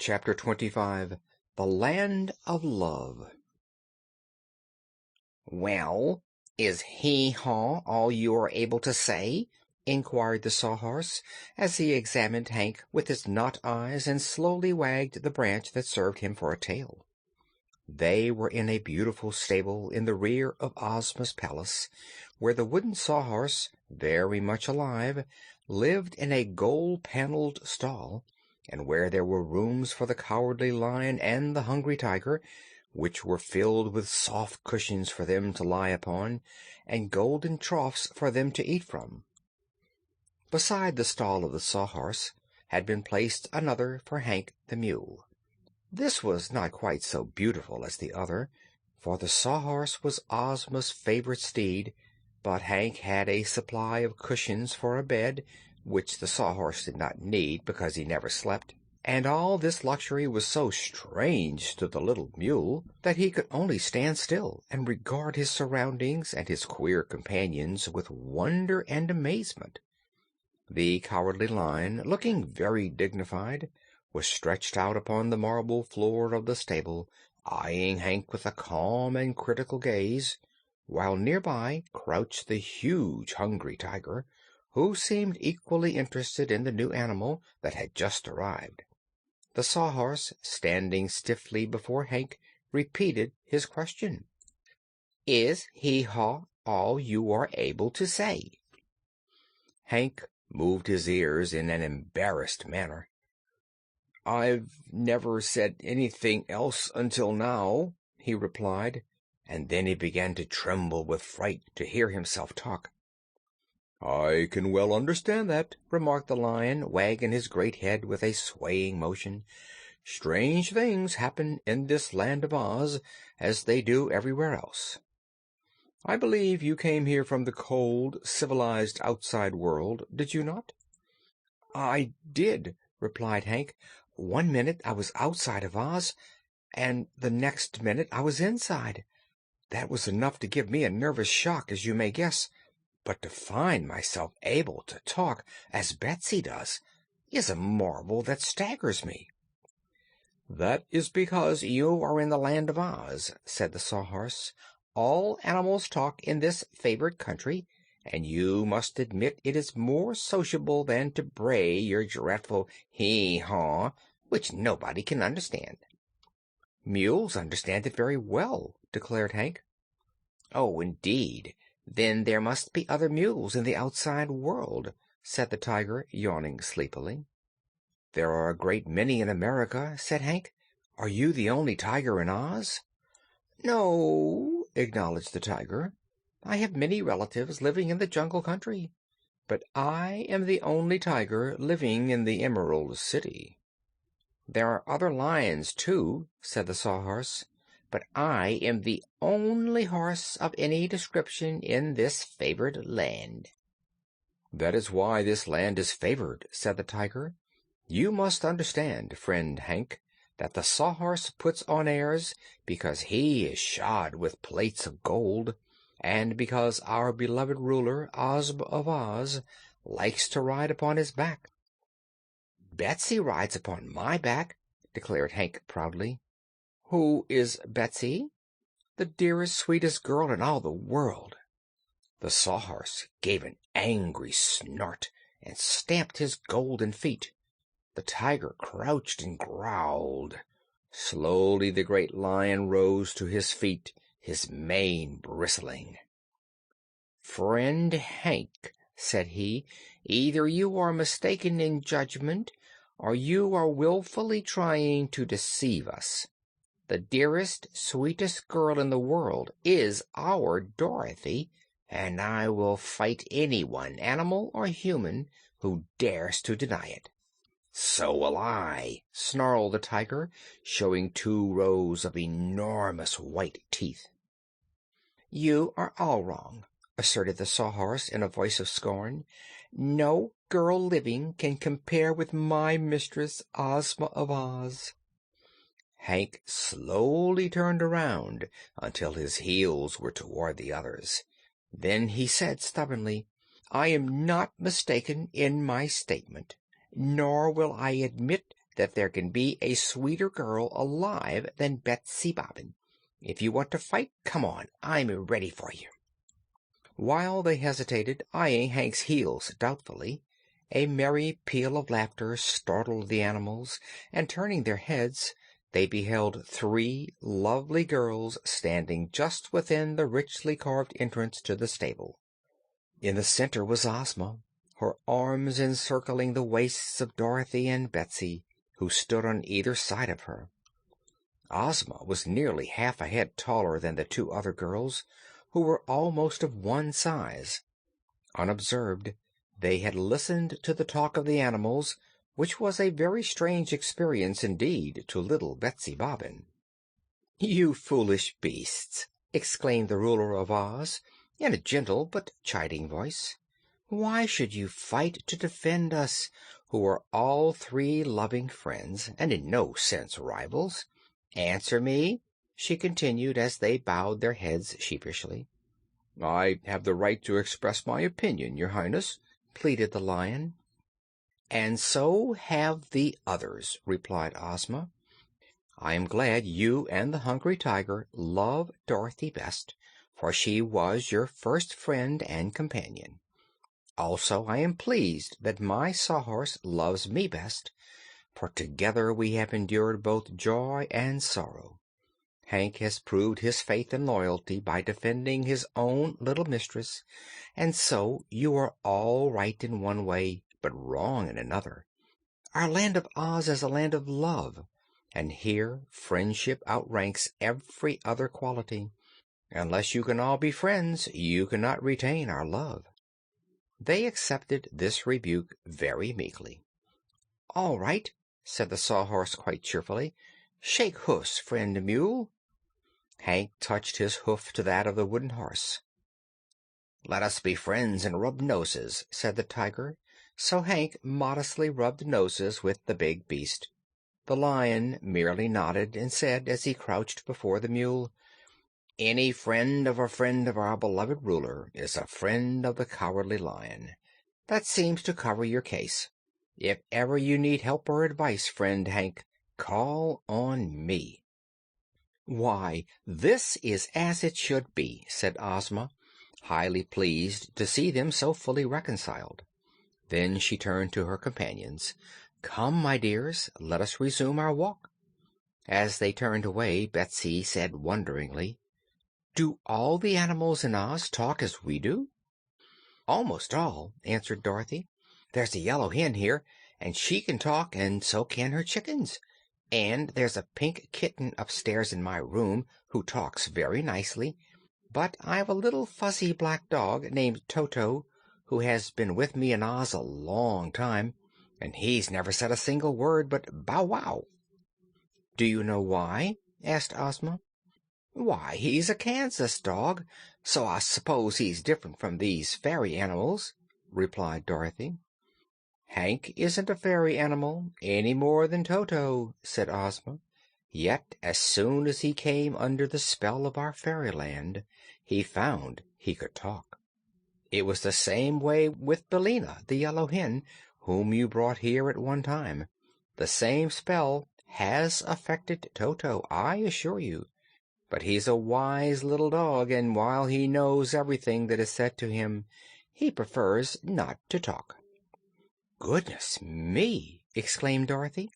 Chapter 25. The Land of Love. "Well, is hee-haw all you are able to say?" inquired the Sawhorse, as he examined Hank with his knot eyes and slowly wagged the branch that served him for a tail. They were in a beautiful stable in the rear of Ozma's palace, where the wooden Sawhorse, very much alive, lived in a gold-paneled stall, and where there were rooms for the Cowardly Lion and the Hungry Tiger, which were filled with soft cushions for them to lie upon, and golden troughs for them to eat from. Beside the stall of the Sawhorse had been placed another for Hank the Mule. This was not quite so beautiful as the other, for the Sawhorse was Ozma's favorite steed, but Hank had a supply of cushions for a bed, which the Sawhorse did not need because he never slept, and all this luxury was so strange to the little mule that he could only stand still and regard his surroundings and his queer companions with wonder and amazement. The Cowardly Lion, looking very dignified, was stretched out upon the marble floor of the stable, eyeing Hank with a calm and critical gaze, while nearby crouched the huge Hungry Tiger, who seemed equally interested in the new animal that had just arrived. The Sawhorse, standing stiffly before Hank, repeated his question. "Is hee-haw all you are able to say?" Hank moved his ears in an embarrassed manner. "I've never said anything else until now," he replied, and then he began to tremble with fright to hear himself talk. "I can well understand that," remarked the Lion, wagging his great head with a swaying motion. "Strange things happen in this Land of Oz, as they do everywhere else. I believe you came here from the cold, civilized outside world, did you not?" "I did," replied Hank. "One minute I was outside of Oz, and the next minute I was inside. That was enough to give me a nervous shock, as you may guess. But to find myself able to talk, as Betsy does, is a marvel that staggers me." "That is because you are in the Land of Oz," said the Sawhorse. "All animals talk in this favored country, and you must admit it is more sociable than to bray your dreadful hee-haw, which nobody can understand." "Mules understand it very well," declared Hank. "Oh, indeed. Then there must be other mules in the outside world," said the Tiger, yawning sleepily. "There are a great many in America," said Hank. "Are you the only tiger in Oz?" "No," acknowledged the Tiger. "I have many relatives living in the jungle country, but I am the only tiger living in the Emerald City." "There are other lions, too," said the Sawhorse, "but I am the only horse of any description in this favored land." "That is why this land is favored," said the Tiger. "You must understand, friend Hank, that the Sawhorse puts on airs because he is shod with plates of gold, and because our beloved ruler, Ozma of Oz, likes to ride upon his back." "Betsy rides upon my back," declared Hank proudly. "Who is Betsy?" "The dearest, sweetest girl in all the world." The Sawhorse gave an angry snort and stamped his golden feet. The Tiger crouched and growled. Slowly the great Lion rose to his feet, his mane bristling. "Friend Hank," said he, "either you are mistaken in judgment, or you are willfully trying to deceive us. The dearest, sweetest girl in the world is our Dorothy, and I will fight anyone, animal or human, who dares to deny it." "So will I," snarled the Tiger, showing 2 rows of enormous white teeth. "You are all wrong," asserted the Sawhorse in a voice of scorn. "No girl living can compare with my mistress, Ozma of Oz." Hank slowly turned around until his heels were toward the others. Then he said stubbornly, "I am not mistaken in my statement, nor will I admit that there can be a sweeter girl alive than Betsy Bobbin. If you want to fight, come on, I'm ready for you." While they hesitated, eyeing Hank's heels doubtfully, a merry peal of laughter startled the animals, and turning their heads, they beheld three lovely girls standing just within the richly carved entrance to the stable. In the center was Ozma, her arms encircling the waists of Dorothy and Betsy, who stood on either side of her. Ozma was nearly half a head taller than the two other girls, who were almost of one size. Unobserved, they had listened to the talk of the animals, which was a very strange experience indeed to little Betsy Bobbin. "You foolish beasts!" exclaimed the ruler of Oz, in a gentle but chiding voice. "Why should you fight to defend us, who are all three loving friends, and in no sense rivals? Answer me," she continued, as they bowed their heads sheepishly. "I have the right to express my opinion, your Highness," pleaded the Lion. "And so have the others," replied Ozma. "I am glad you and the Hungry Tiger love Dorothy best, for she was your first friend and companion. Also, I am pleased that my Sawhorse loves me best, for together we have endured both joy and sorrow. Hank has proved his faith and loyalty by defending his own little mistress, and so you are all right in one way, but wrong in another. Our land of Oz is a land of love, and here friendship outranks every other quality. Unless you can all be friends, you cannot retain our love." They accepted this rebuke very meekly. "All right," said the Sawhorse quite cheerfully. "Shake hoofs, friend Mule." Hank touched his hoof to that of the wooden horse. "Let us be friends and rub noses," said the Tiger, so Hank modestly rubbed noses with the big beast. The Lion merely nodded and said, as he crouched before the Mule, "Any friend of our beloved ruler is a friend of the Cowardly Lion. That seems to cover your case. If ever you need help or advice, friend Hank, call on me." "Why, this is as it should be," said Ozma, highly pleased to see them so fully reconciled. Then she turned to her companions. "Come, my dears, let us resume our walk." As they turned away, Betsy said wonderingly, "Do all the animals in Oz talk as we do?" "Almost all," answered Dorothy. "There's a yellow hen here, and she can talk, and so can her chickens. And there's a pink kitten upstairs in my room who talks very nicely. But I've a little fuzzy black dog named Toto, who has been with me in Oz a long time, and he's never said a single word but bow wow." "Do you know why?" asked Ozma. "Why, he's a Kansas dog, so I suppose he's different from these fairy animals," replied Dorothy. "Hank isn't a fairy animal any more than Toto," said Ozma. "Yet as soon as he came under the spell of our fairyland, he found he could talk. It was the same way with Billina, the yellow hen, whom you brought here at one time. The same spell has affected Toto, I assure you. But he's a wise little dog, and while he knows everything that is said to him, he prefers not to talk." "Goodness me!" exclaimed Dorothy.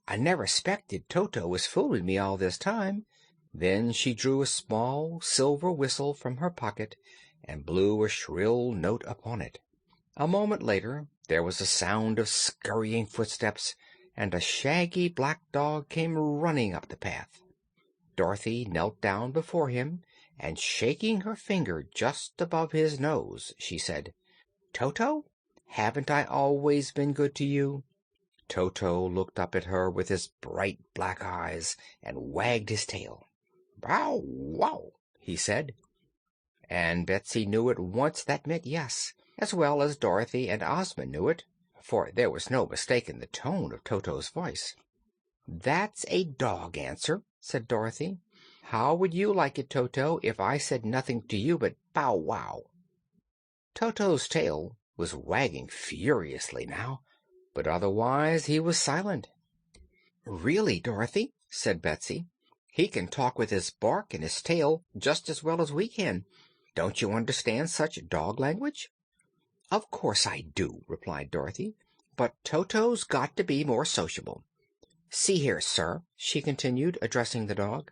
"I never 'spected Toto was fooling me all this time." Then she drew a small silver whistle from her pocket and blew a shrill note upon it. A moment later there was a sound of scurrying footsteps, and a shaggy black dog came running up the path. Dorothy knelt down before him, and shaking her finger just above his nose, she said, "Toto, haven't I always been good to you?" Toto looked up at her with his bright black eyes and wagged his tail. "Bow wow!" he said, and Betsy knew at once that meant yes, as well as Dorothy and Ozma knew it, for there was no mistaking the tone of Toto's voice. "That's a dog answer," said Dorothy. "How would you like it, Toto, if I said nothing to you but bow wow?" Toto's tail was wagging furiously now, but otherwise he was silent. "Really, Dorothy," said Betsy, "he can talk with his bark and his tail just as well as we can. Don't you understand such dog language?" "Of course I do," replied Dorothy, "but Toto's got to be more sociable. See here, sir," she continued, addressing the dog,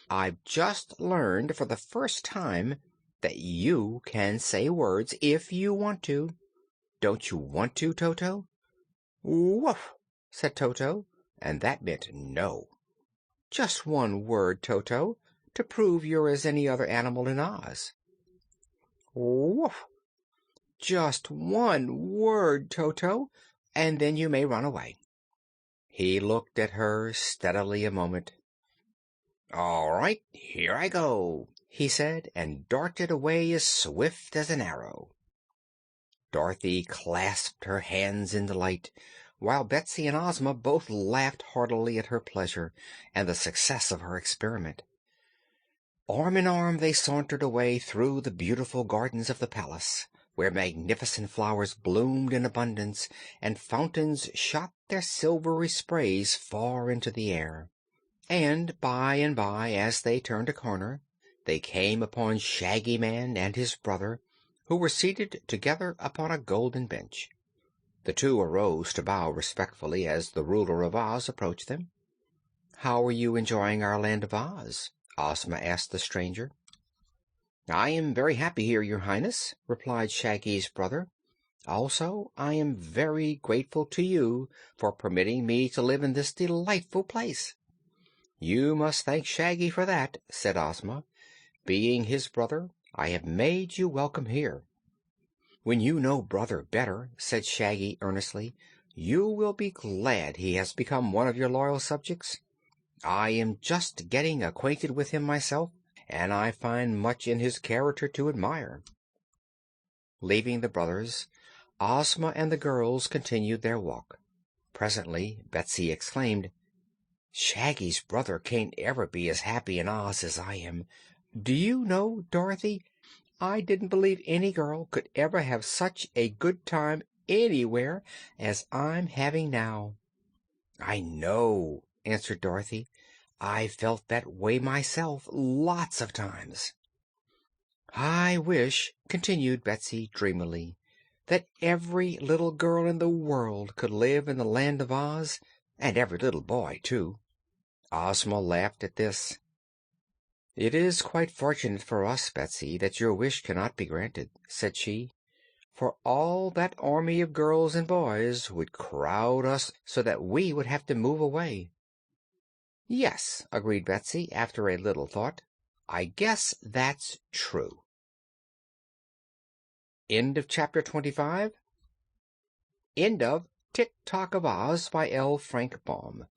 "I've just learned for the first time that you can say words if you want to. Don't you want to, Toto?" "Woof!" said Toto, and that meant no. "Just one word, Toto, to prove you're as any other animal in Oz." "Woof!" "Just one word, Toto, and then you may run away." He looked at her steadily a moment. "All right, here I go," he said, and darted away as swift as an arrow. Dorothy clasped her hands in delight, while Betsy and Ozma both laughed heartily at her pleasure and the success of her experiment. Arm in arm they sauntered away through the beautiful gardens of the palace, where magnificent flowers bloomed in abundance and fountains shot their silvery sprays far into the air. And by, as they turned a corner, they came upon Shaggy Man and his brother, who were seated together upon a golden bench. The two arose to bow respectfully as the ruler of Oz approached them. "How are you enjoying our Land of Oz?" Ozma asked the stranger. "I am very happy here, your Highness," replied Shaggy's brother. "Also, I am very grateful to you for permitting me to live in this delightful place." "You must thank Shaggy for that," said Ozma. "Being his brother, I have made you welcome here." "When you know Brother better," said Shaggy earnestly, "you will be glad he has become one of your loyal subjects. I am just getting acquainted with him myself, and I find much in his character to admire." Leaving the brothers, Ozma and the girls continued their walk. Presently Betsy exclaimed, "Shaggy's brother can't ever be as happy in Oz as I am. Do you know, Dorothy, I didn't believe any girl could ever have such a good time anywhere as I'm having now." "I know," answered Dorothy. "I've felt that way myself lots of times." "I wish," continued Betsy dreamily, "that every little girl in the world could live in the Land of Oz, and every little boy, too." Ozma laughed at this. "It is quite fortunate for us, Betsy, that your wish cannot be granted," said she, "for all that army of girls and boys would crowd us so that we would have to move away." "Yes," agreed Betsy, after a little thought, "I guess that's true." End of chapter 25. End of Tik-Tok of Oz by L. Frank Baum.